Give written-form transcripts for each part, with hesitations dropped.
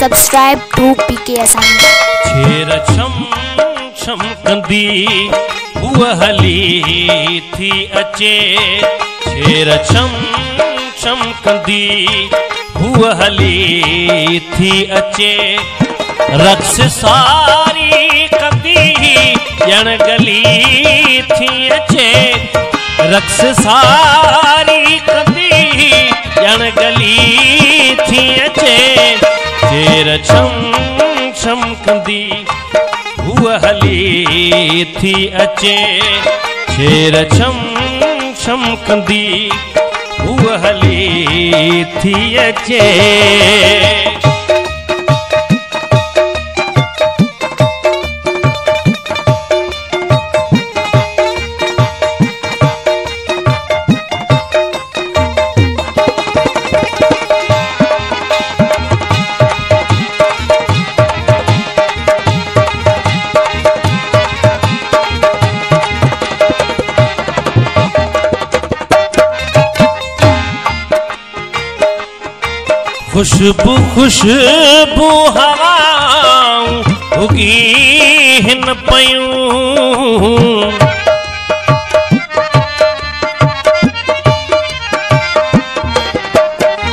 Subscribe to PK Asami. छेर छम छम कंदी हुआ हली थी अचे। छेर छम छम कंदी हुआ हली थी अचे। रक्स सारी कंदी ॼण गली थी अचे। रक्स सारी कंदी ॼण गली थी अचे। छेर छम छम कंदी हुआ हली थी अचे। छेर छम छम कंदी हुआ हली थी अचे। खुशबू खुशबू हवाऊं उगी हिन पयूं।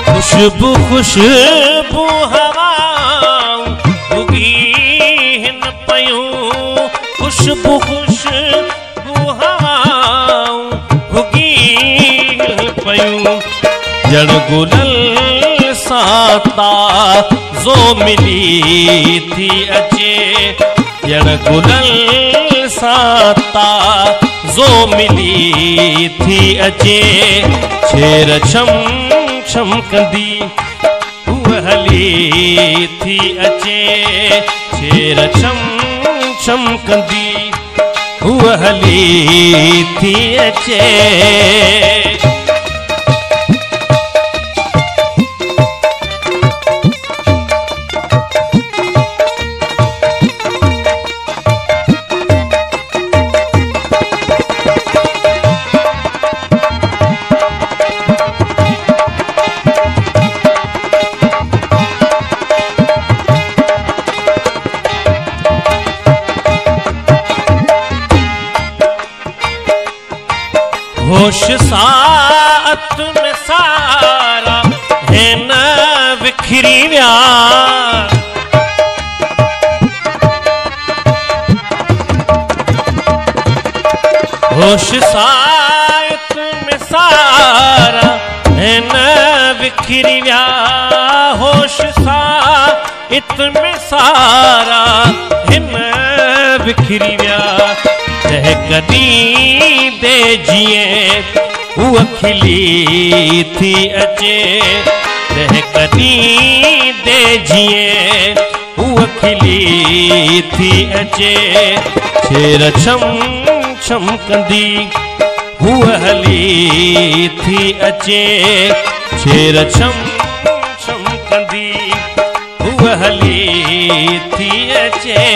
खुशबू खुशबू हवाऊं उगी हिन पयूं। खुशबू खुशबू हवाऊं उगी हिन पयूं। जड़ गुलल साता जो मिली थी अचे। जड़ गुलल साता जो मिली थी अचे। छेर छम छम कंदी हुआ हली थी अचे। छेर छम छम कंदी हुआ हली थी अचे। होश सात में सारा है न विखरी व्या। होश सात में सारा है न विखरी व्या। होश सात में सारा है न विखरी व्या। कदी दे जिए हुआ खिली थी अचे। कदी दे जिए हुआ खिली थी अचे। छेर छम छम कंदी हुआ हली थी अचे। छेर छम छम कंदी हुआ हली थी अचे।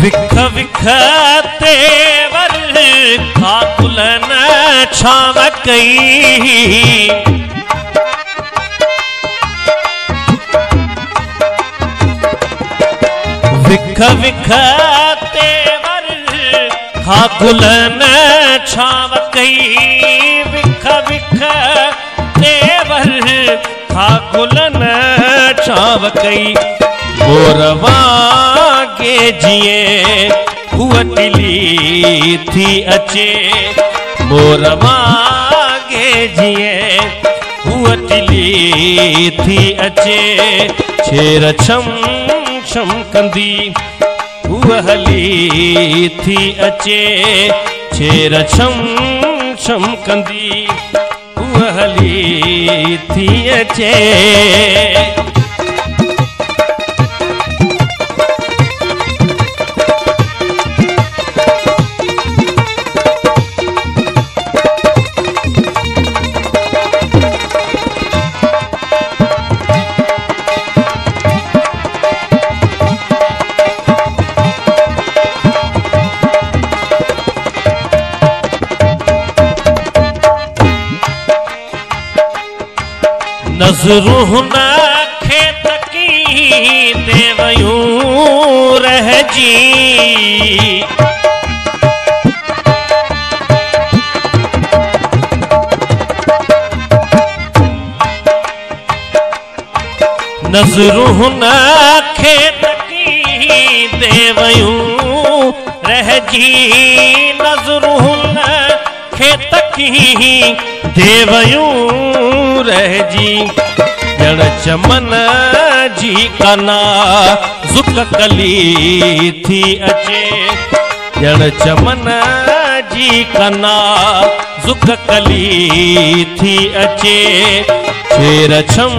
विख विख तेवर खाकुलन छाव कई। विख विख तेवर खाकुलन छाव कई। विख विख तेवर खाकुलन छाव कई। मोरवा के जिए हुआ टिली थी अचे। मोरवा के जिए हुआ टिली थी अचे। छेर छम छम कंदी हुआ हली थी अचे। छेर छम छम कंदी हुआ हली थी अचे। नज़रूं न खेत की देवयूं रह जी। नज़रूं न खेत की देवयूं रह जी। नज़रूं न खेत की देवयूं रह जी। जड़ चमन जी कना ज़ुक कली थी अचे। जड़ चमन जी कना ज़ुक कली थी अचे। छेर छम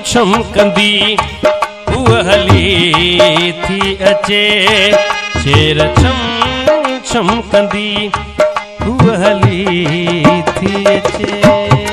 छम कंदी उहा हली थी अचे। छेर छम छम कंदी उहा हली थी अचे।